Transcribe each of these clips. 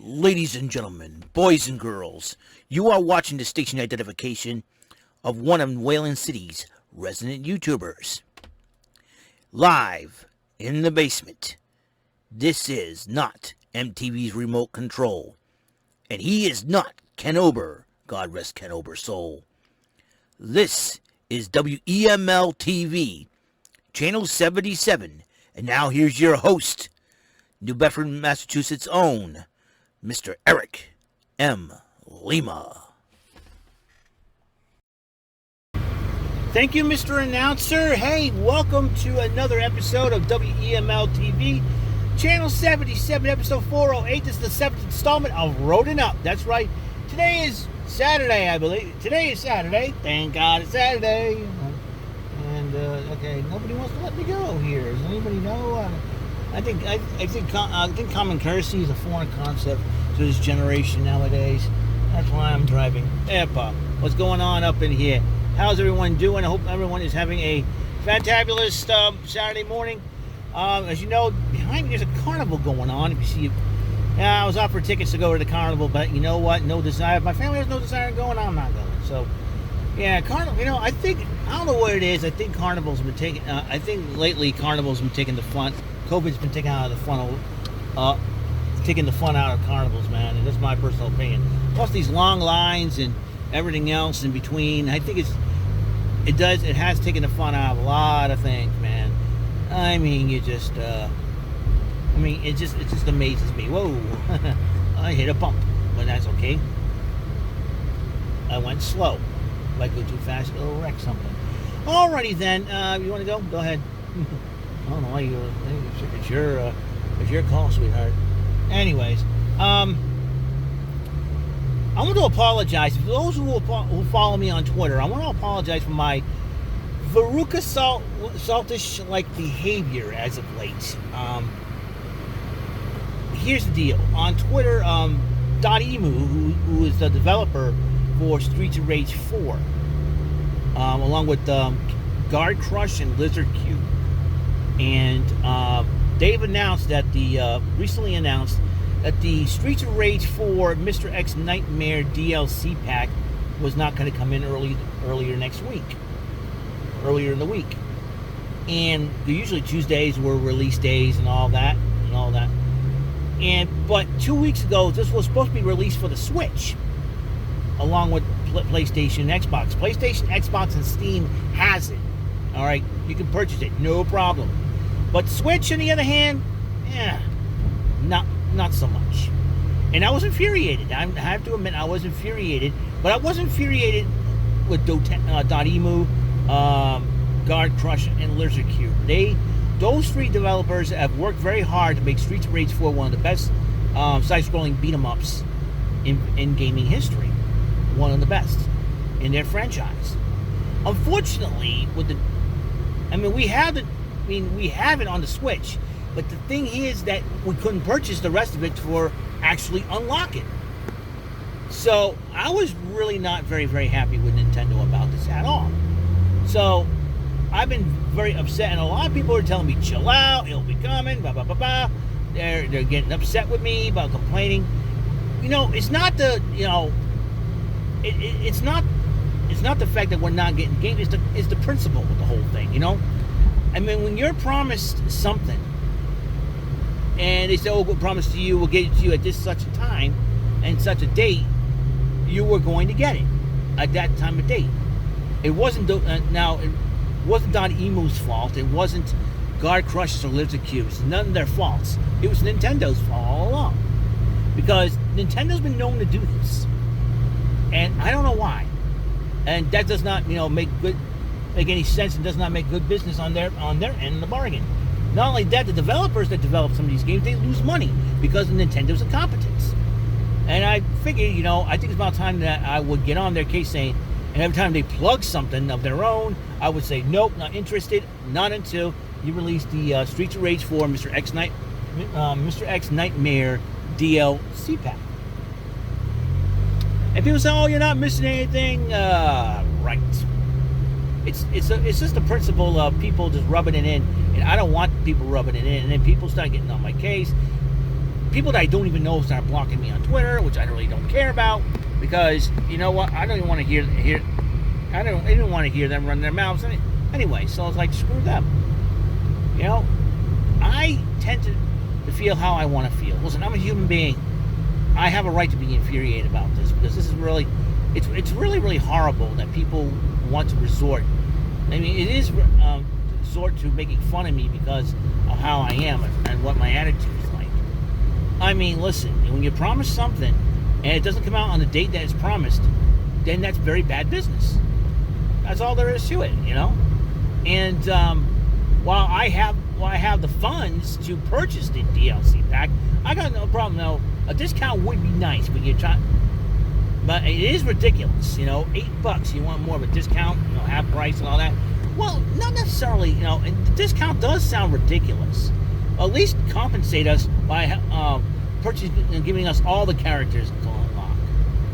Ladies and gentlemen, boys and girls, you are watching the station identification of one of Wayland City's resident YouTubers. Live in the basement. This is not MTV's remote control. And he is not Ken Ober. God rest Ken Ober's soul. This is WEML-TV, Channel 77. And now here's your host, New Bedford, Massachusetts' own, Mr. Eric M. Lima. Thank you, Mr. Announcer. Hey, welcome to another episode of WEML-TV, Channel 77, Episode 408. This is the 7th installment of Roadin Up. That's right. Today is Saturday, I believe. Today is Saturday. Thank God it's Saturday. And, okay, nobody wants to let me go here. Does anybody know? I think common courtesy is a foreign concept to this generation nowadays. That's why I'm driving. Epa, what's going on up in here? How's everyone doing? I hope everyone is having a fantabulous Saturday morning. As you know, behind me there's a carnival going on. If you see, I was offered tickets to go to the carnival, but you know what? No desire. My family has no desire to go, and I'm not going. So, yeah, carnival. You know, I don't know what it is. I think carnivals have been taking. I think lately carnivals have been taking the fun. COVID's been taking out of the fun, taking the fun out of carnivals, man, and that's my personal opinion. Plus these long lines and everything else in between, I think it has taken the fun out of a lot of things, man. I mean, it just amazes me. Whoa, I hit a bump, but that's okay. I went slow. If I go too fast, it'll wreck something. Alrighty then, you want to go? Go ahead. I don't know why it's your call, sweetheart. Anyways, I want to apologize. For those who follow me on Twitter, I want to apologize for my Veruca Saltish-like behavior as of late. Here's the deal. On Twitter, .emu, who is the developer for Streets of Rage 4, along with Guard Crush and Lizard Cube, and they've recently announced that the Streets of Rage 4 Mr. X Nightmare DLC pack was not going to come in earlier in the week. And usually Tuesdays were release days and all that. But 2 weeks ago, this was supposed to be released for the Switch, along with PlayStation and Xbox. PlayStation, Xbox, and Steam has it. All right, you can purchase it, no problem. But Switch, on the other hand, not so much. And I was infuriated. I have to admit, I was infuriated. But I was infuriated with .emu, Guard Crush, and Lizard Cube. Those three developers have worked very hard to make Streets of Rage 4 one of the best side-scrolling beat-em-ups in gaming history. One of the best in their franchise. Unfortunately, we have it on the Switch, but the thing is that we couldn't purchase the rest of it to actually unlock it. So I was really not very, very happy with Nintendo about this at all. So I've been very upset, and a lot of people are telling me, chill out, it'll be coming, blah, blah, blah, blah. They're getting upset with me about complaining. You know, it's not it's not the fact that we're not getting games, it's the principle with the whole thing, you know? I mean, when you're promised something, and they say, oh, we'll promise to you, we'll get it to you at this such a time, and such a date, you were going to get it at that time of date. It wasn't, it wasn't .emu's fault, it wasn't Guard Crush's or Lizard Cube's, none of their faults. It was Nintendo's fault all along. Because Nintendo's been known to do this. And I don't know why. And that does not, make any sense, and does not make good business on their end of the bargain. Not only that, the developers that develop some of these games, they lose money because of Nintendo's incompetence. And I figured, I think it's about time that I would get on their case saying, and every time they plug something of their own, I would say, nope, not interested, not until you release the Streets of Rage 4 Mr. X Nightmare DLC pack. And people say, oh, you're not missing anything. Right. It's just the principle of people just rubbing it in, and I don't want people rubbing it in, and then people start getting on my case. people that I don't even know start blocking me on Twitter, which I really don't care about, because you know what? I don't even want to hear. I didn't want to hear them run their mouths anyway. So it's like, screw them. You know, I tend to feel how I want to feel. Listen, I'm a human being. I have a right to be infuriated about this, because this is really, it's really, really horrible that people want to resort. I mean, it is resort to making fun of me because of how I am and what my attitude is like. I mean, listen, when you promise something and it doesn't come out on the date that it's promised, then that's very bad business. That's all there is to it, you know. And while I have the funds to purchase the DLC pack, I got no problem. No, a discount would be nice, but but it is ridiculous, you know. $8, you want more of a discount, you know, half price and all that. Well, not necessarily, you know. And the discount does sound ridiculous. At least compensate us by purchasing and giving us all the characters to unlock.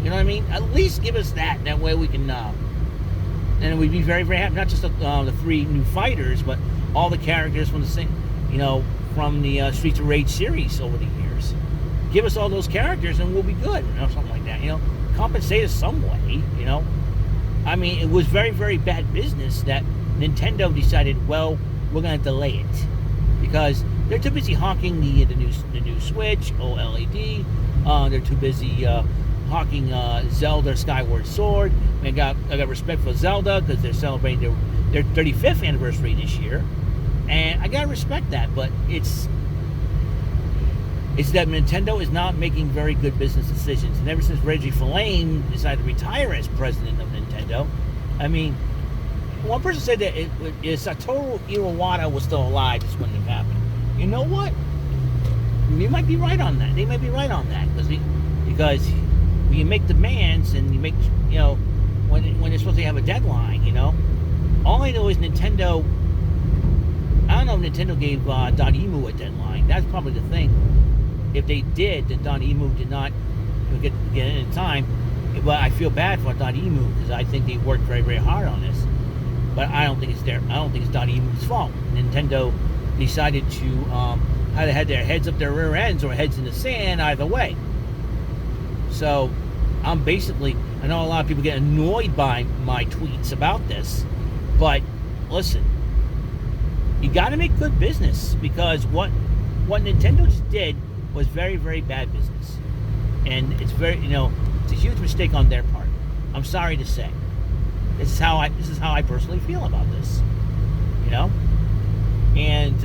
You know what I mean? At least give us that. That way we can, and we'd be very, very happy. Not just the 3 new fighters, but all the characters from the same, you know, from the Streets of Rage series over the years. Give us all those characters, and we'll be good, you know, something like that. You know, compensate us some way. You know, I mean, it was very, very bad business that Nintendo decided, well, we're going to delay it because they're too busy hawking the new Switch OLED. They're too busy hawking Zelda Skyward Sword. I got respect for Zelda because they're celebrating their 35th anniversary this year, and I gotta respect that. But it's that Nintendo is not making very good business decisions, and ever since Reggie Fils-Aime decided to retire as president of Nintendo, I mean, one person said that if Satoru Iwata was still alive, this wouldn't have happened. You know what? You might be right on that. They might be right on that because when you make demands and you make, you know, when they're supposed to have a deadline, you know. All I know is Nintendo. I don't know if Nintendo gave Dotemu a deadline. That's probably the thing. If they did, then Dotemu did not get it in time. But I feel bad for Dotemu because I think they worked very, very hard on this. But I don't think it's Dotemu's fault. Nintendo decided to had their heads up their rear ends or heads in the sand, either way. So I'm basically, I know a lot of people get annoyed by my tweets about this, but listen, you got to make good business, because what Nintendo just did was very, very bad business, and it's very, you know, it's a huge mistake on their part. I'm sorry to say. This is how I personally feel about this, you know, and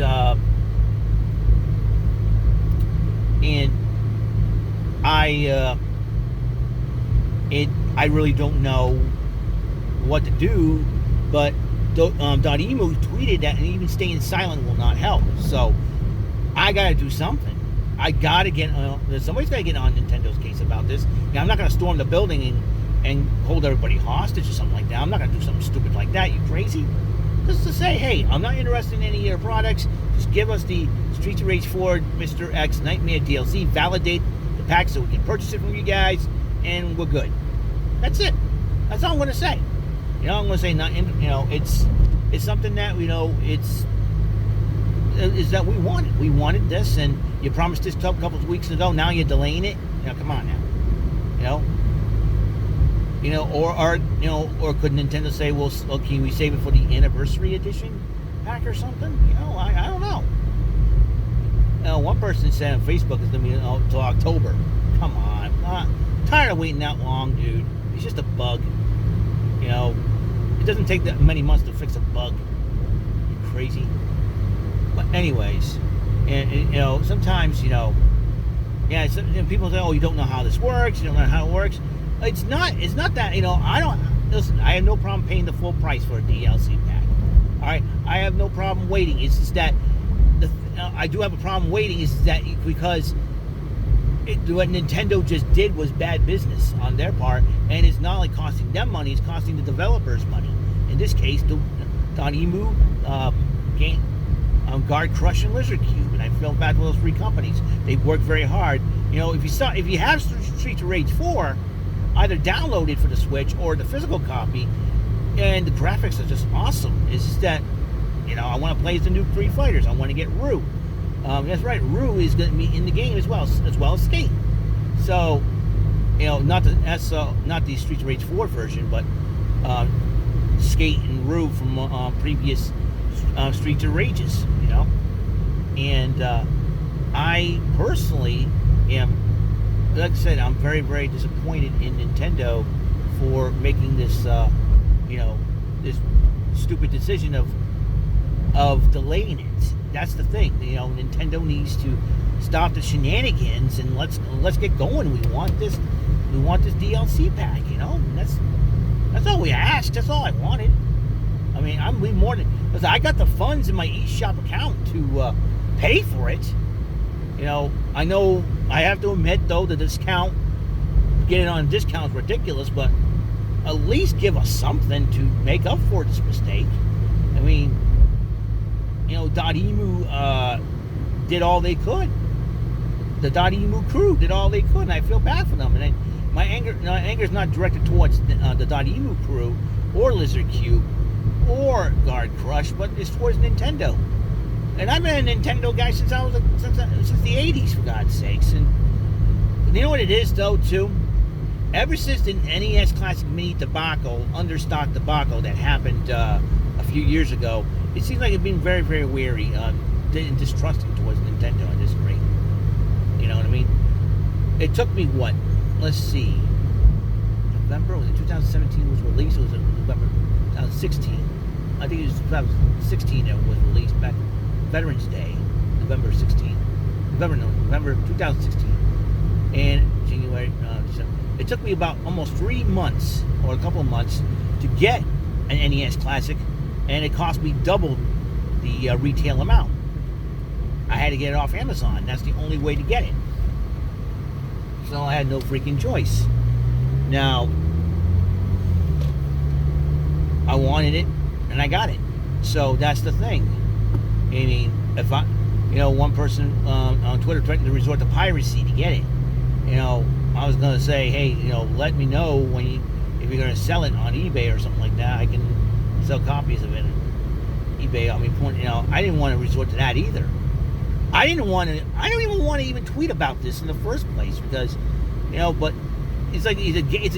I really don't know what to do, but Dotemu tweeted that, and even staying silent will not help. So I got to do something. I got to get somebody's got to get on Nintendo's case about this. Now, I'm not going to storm the building and hold everybody hostage or something like that. I'm not going to do something stupid like that. You crazy? Just to say, hey, I'm not interested in any of your products. Just give us the Streets of Rage 4 Mr. X Nightmare DLC. Validate the pack so we can purchase it from you guys, and we're good. That's it. That's all I'm going to say. You know, I'm going to say, you know, it's something that, you know, is that we wanted. We wanted this, and you promised this a couple of weeks ago. Now you're delaying it. You know, come on now. You know, or could Nintendo say, well, can we save it for the anniversary edition pack or something? You know, I don't know. You know, one person said on Facebook it's going to be until October. Come on. I'm tired of waiting that long, dude. It's just a bug. You know, it doesn't take that many months to fix a bug. You crazy? But anyways, and you know, sometimes, you know, yeah, people say, oh, you don't know how this works. You don't know how it works. It's not that, you know, I have no problem paying the full price for a DLC pack. All right, I have no problem waiting. It's just that I do have a problem waiting. Is that because what Nintendo just did was bad business on their part, and it's not only costing them money, it's costing the developers money. In this case, Dotemu, Guard Crush, and Lizard Cube, and I feel bad for those 3 companies. They've worked very hard. You know, if you have Streets of Rage 4, either download it for the Switch or the physical copy, and the graphics are just awesome. It's just that, you know, I want to play as the new 3 fighters. I want to get Rue. That's right. Rue is going to be in the game as well as Skate. So, not the Streets of Rage 4 version, but Skate and Rue from previous Streets of Rages. And I personally am, like I said, I'm very, very disappointed in Nintendo for making this, this stupid decision of delaying it. That's the thing. Nintendo needs to stop the shenanigans and let's get going. We want this DLC pack. That's all we asked. That's all I wanted. I mean, I'm more than, because I got the funds in my eShop account to pay for it. I know I have to admit though the discount, getting on a discount is ridiculous, but at least give us something to make up for this mistake. I mean, .emu did all they could. The .emu crew did all they could, and I feel bad for them. And my anger is not directed towards the .emu crew or Lizard Cube or Guard Crush, but it's towards Nintendo. And I've been a Nintendo guy since since the 80s, for God's sakes. And you know what it is, though, too? Ever since the NES Classic Mini debacle, understock debacle that happened a few years ago, it seems like it's been very, very wary and distrusting towards Nintendo at this rate. You know what I mean? It took me, let's see, November, was it 2017 was released? Or was it November 2016? I think it was 2016 that was released back Veterans Day, November 2016. And January, December. It took me about almost 3 months, or a couple of months, to get an NES Classic, and it cost me double the retail amount. I had to get it off Amazon. That's the only way to get it. So I had no freaking choice. Now, I wanted it, and I got it. So that's the thing. I mean, if one person on Twitter threatened to resort to piracy to get it. I was going to say, hey, let me know if you're going to sell it on eBay or something like that. I can sell copies of it on eBay. I mean, I didn't want to resort to that either. I don't even want to even tweet about this in the first place because, but it's a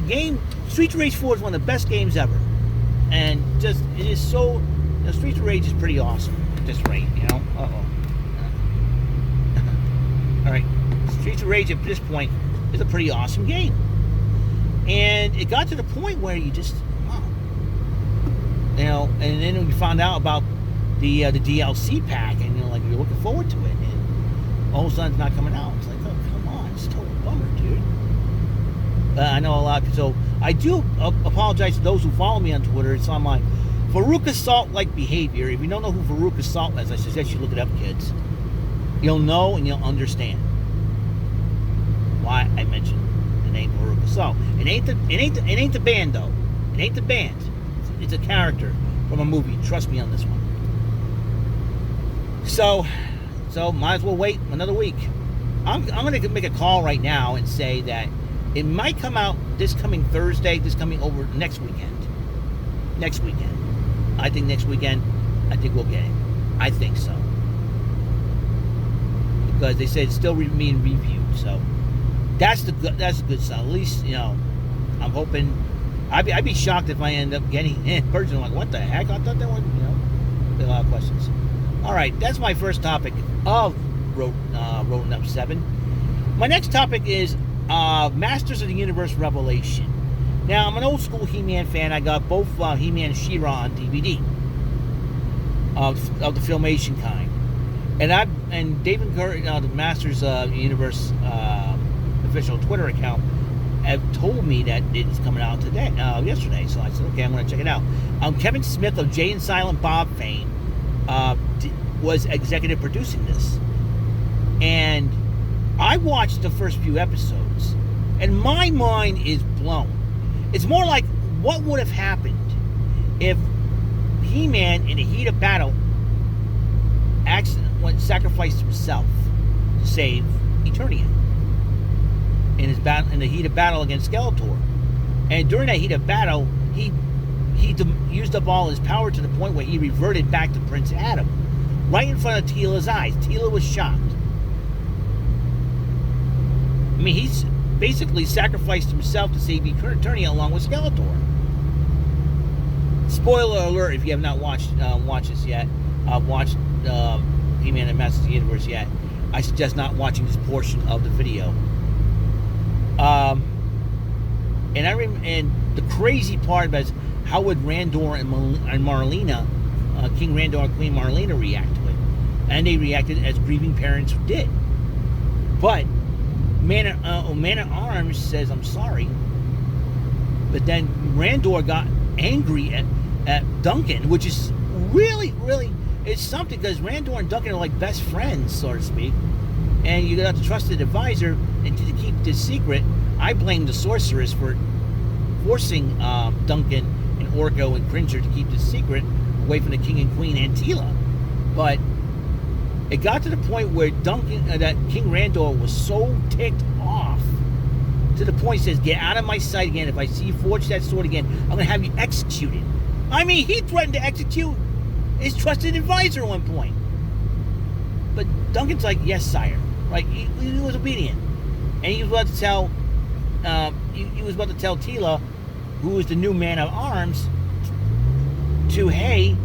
game. Streets of Rage 4 is one of the best games ever. And just, it is so, Streets of Rage is pretty awesome at this rate, Uh-oh. All right. Streets of Rage at this point is a pretty awesome game. And it got to the point where you just, and then we found out about the DLC pack, and you're looking forward to it, and all of a sudden it's not coming out. It's like, oh, come on, it's a total bummer, dude. I know a lot of people, so I do apologize to those who follow me on Twitter. It's on my Veruca Salt-like behavior. If you don't know who Veruca Salt is, I suggest you look it up, kids. You'll know and you'll understand why I mentioned the name Veruca Salt. It ain't the band though. It ain't the band. It's a character from a movie. Trust me on this one. So might as well wait another week. I'm going to make a call right now and say that it might come out this coming Thursday. This coming over next weekend. Next weekend. I think next weekend. I think we'll get it. I think so. Because they said it's still being reviewed. So that's a good sign. At least I'm hoping. I'd be shocked if I end up getting it. Personally, like, what the heck? I thought that one. A lot of questions. All right, that's my first topic of Roadin Up 7. My next topic is Masters of the Universe Revelation. Now, I'm an old school He-Man fan. I got both He-Man and She-Ra on DVD of the Filmation kind. And David Curry, the Masters of the Universe official Twitter account, have told me that it's coming out yesterday. So I said, okay, I'm going to check it out. Kevin Smith of Jay and Silent Bob fame was executive producing this. And I watched the first few episodes, and my mind is blown. It's more like, what would have happened if He-Man, in the heat of battle, sacrificed himself to save Eternia in the heat of battle against Skeletor. And during that heat of battle, he used up all his power to the point where he reverted back to Prince Adam. right in front of Teela's eyes. Teela was shocked. I mean, he's basically sacrificed himself to save Eternia along with Skeletor. Spoiler alert if you have not watched this yet. Watched He-Man and Masters of the Universe yet. I suggest not watching this portion of the video. And the crazy part was how would Randor and Marlena, King Randor and Queen Marlena, react to it? And they reacted as grieving parents did. But Man-at-Arms says, I'm sorry. But then Randor got angry at Duncan, which is really, it's something, because Randor and Duncan are like best friends, so to speak. And you got to trust the advisor, and to keep this secret, I blame the sorceress for forcing Duncan and Orko and Cringer to keep this secret away from the King and Queen and Teela. But it got to the point where that King Randor was so ticked off, to the point he says, get out of my sight again. If I see you forge that sword again, I'm going to have you executed. I mean, he threatened to execute his trusted advisor at one point. But Duncan's like, yes, sire. Right? He was obedient. And he was about to tell Teela, who was the new Man-at-Arms, to, hey,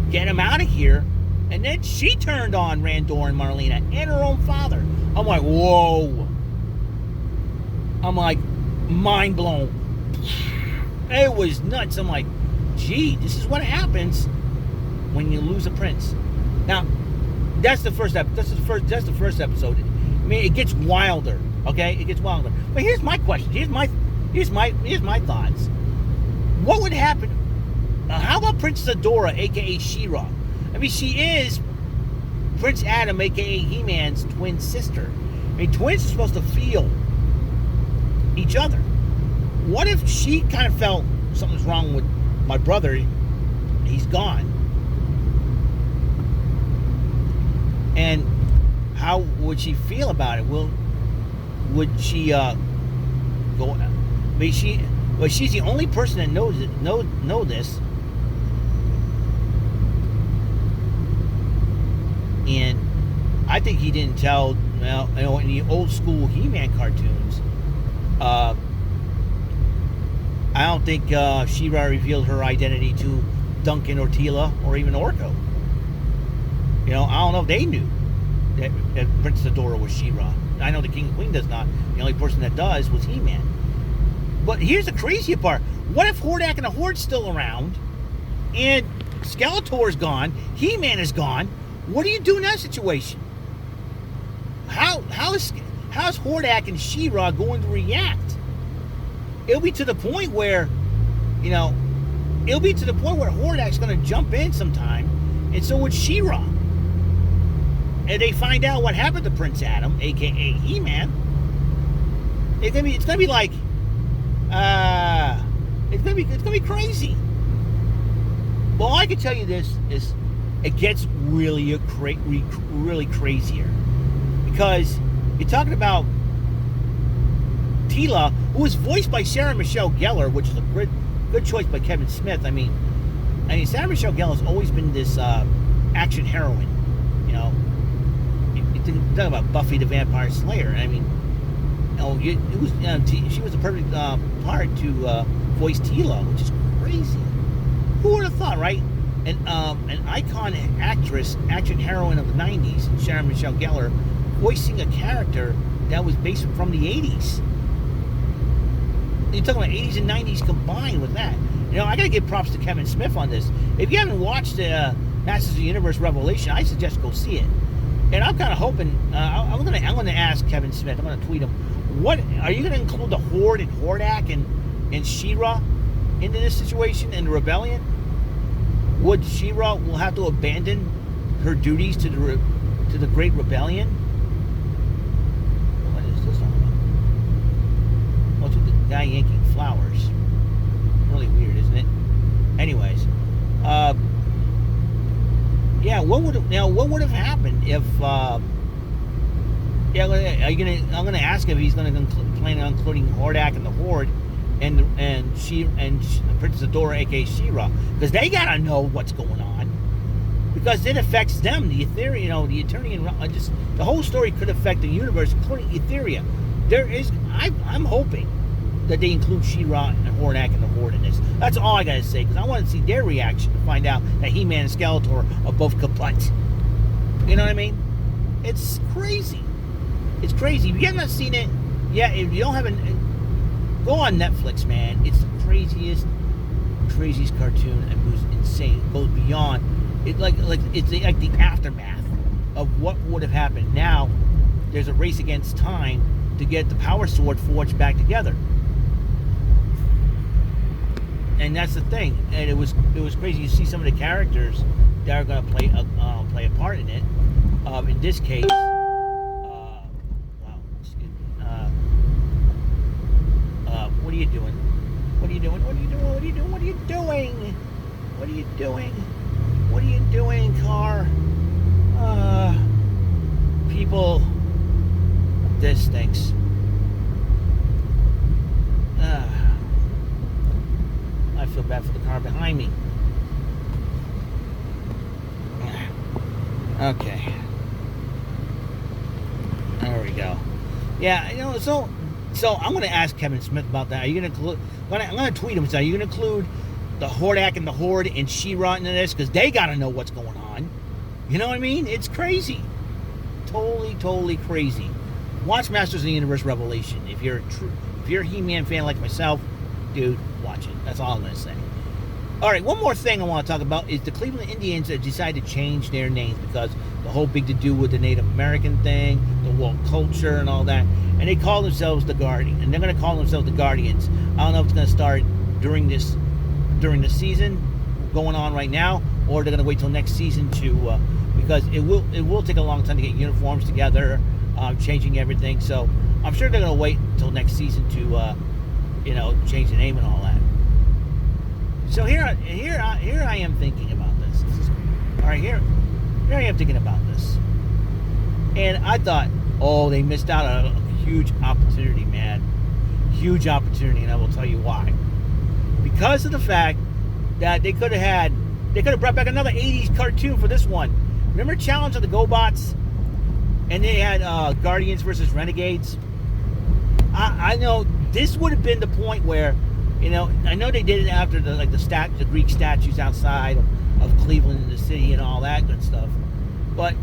get him out of here. And then she turned on Randor and Marlena and her own father. I'm like, whoa. I'm like, mind blown. It was nuts. I'm like, gee, this is what happens when you lose a prince. Now, that's the first episode. I mean, it gets wilder. Okay, it gets wilder. But here's my question. Here's my thoughts. What would happen? How about Princess Adora, aka She-Ra? I mean, she is Prince Adam, aka He-Man's twin sister. I mean, twins are supposed to feel each other. What if she kind of felt something's wrong with my brother? He's gone. And how would she feel about it? Would she go? I mean, she's the only person that knows it. Know this. And I think he didn't tell. Well, you know, in the old school He-Man cartoons, I don't think She-Ra revealed her identity to Duncan or Teela or even Orko. You know, I don't know if they knew that Princess Adora was She-Ra. I know the King and Queen does not. The only person that does was He-Man. But here's the crazy part. What if Hordak and the Horde's still around, and Skeletor's gone, He-Man is gone? What do you do in that situation? How's Hordak and She-Ra going to react? It'll be to the point where, you know, Hordak's going to jump in sometime, and so would She-Ra. And they find out what happened to Prince Adam, aka He-Man. It's gonna be like, it's gonna be crazy. Well, all I can tell you this is, it gets really crazier, because you're talking about Teela, who was voiced by Sarah Michelle Gellar, which is a good choice by Kevin Smith. I mean, Sarah Michelle Gellar has always been this action heroine. You know, you talk about Buffy the Vampire Slayer. I mean, she was the perfect part to voice Teela, which is crazy. Who would have thought, right? An icon actress, action heroine of the 90s, Sarah Michelle Gellar, voicing a character that was based from the 80s. You're talking about 80s and 90s combined with that. You know, I gotta give props to Kevin Smith on this. If you haven't watched Masters of the Universe Revelation, I suggest go see it. And I'm kind of hoping, I'm gonna ask Kevin Smith, I'm gonna tweet him, what are you gonna include the Horde and Hordak and She-Ra into this situation and the rebellion? Would She-Ra will have to abandon her duties to the Great Rebellion? What is this all about? What's with the guy yanking flowers? Really weird, isn't it? Anyways, yeah. What would have happened if? I'm gonna ask him if he's gonna plan on including Hordak and the Horde, and Princess Adora, aka She-Ra, because they gotta know what's going on. because it affects them. The Ethereum, the attorney, and just the whole story could affect the universe, including Ethereum. I'm hoping that they include She-Ra and Hordak and the Horde in this. That's all I gotta say, because I want to see their reaction to find out that He-Man and Skeletor are both kaput. You know what I mean? It's crazy. It's crazy. If you have not seen it, if you don't have go on Netflix, man. It's the craziest cartoon, and it was insane. It goes beyond it, it's like the aftermath of what would have happened. Now there's a race against time to get the Power Sword forged back together, and that's the thing. And it was crazy. You see some of the characters that are going to play a part in it. In this case, what are you doing? What are you doing? What are you doing? What are you doing? What are you doing? What are you doing? What are you doing, car? People, this stinks. I feel bad for the car behind me. Okay. There we go. Yeah, so I'm going to ask Kevin Smith about that. Are you going to include? I'm going to tweet him. So are you going to include the Hordak and the Horde and She-Ra into this? Because they got to know what's going on. You know what I mean? It's crazy. Totally crazy. Watch Masters of the Universe Revelation. If you're a He-Man fan like myself, dude, watch it. That's all I'm going to say. All right, one more thing I want to talk about is the Cleveland Indians that decided to change their names because the whole big to-do with the Native American thing, the woke culture and all that, and they call themselves the Guardian, and they're going to call themselves the Guardians. I don't know if it's going to start during the season going on right now, or they're going to wait till next season to because it will take a long time to get uniforms together, changing everything. So I'm sure they're going to wait until next season to change the name and all that. So here I am thinking about this. All right, here I am thinking about this, and I thought, they missed out on a huge opportunity, man, huge opportunity, and I will tell you why. Because of the fact that they could have brought back another '80s cartoon for this one. Remember Challenge of the GoBots, and they had Guardians versus Renegades. I know this would have been the point where. I know they did it after the Greek statues outside of Cleveland in the city and all that good stuff. But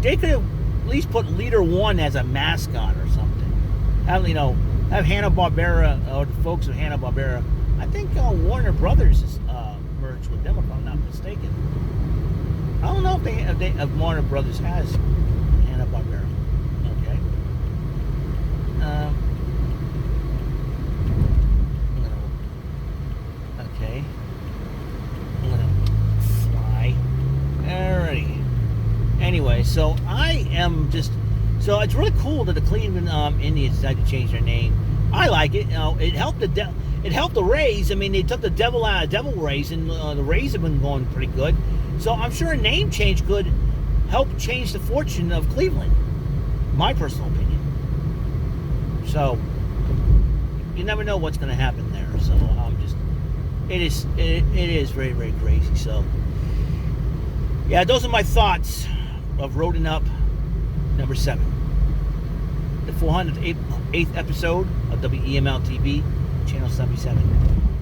they could have at least put Leader One as a mascot or something. Have Hanna-Barbera, or the folks of Hanna-Barbera. I think Warner Brothers is merged with them, if I'm not mistaken. I don't know if Warner Brothers has Hanna-Barbera. Okay. Okay. I'm gonna fly. Alrighty. Anyway, so I am just. So it's really cool that the Cleveland Indians decided to change their name. I like it. It helped the Rays. I mean, they took the devil out of Devil Rays, and the Rays have been going pretty good. So I'm sure a name change could help change the fortune of Cleveland. My personal opinion. So you never know what's going to happen there. So I'm just. It is very, very crazy. So yeah, those are my thoughts of Roadin Up number 7, the 408th episode of WEML-TV, channel 77.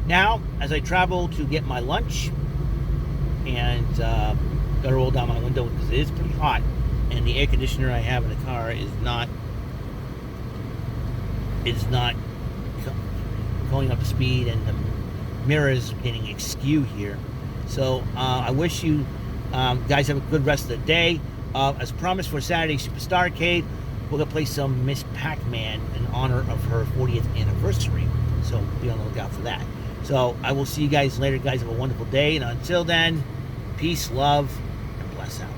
Now, as I travel to get my lunch, and gotta roll down my window because it is pretty hot, and the air conditioner I have in the car is not going up to speed, and the mirror is getting askew here. So I wish you guys have a good rest of the day. As promised for Saturday Superstar Arcade, we're going to play some Miss Pac-Man in honor of her 40th anniversary. So be on the lookout for that. So I will see you guys later. Guys, have a wonderful day. And until then, peace, love, and bless out.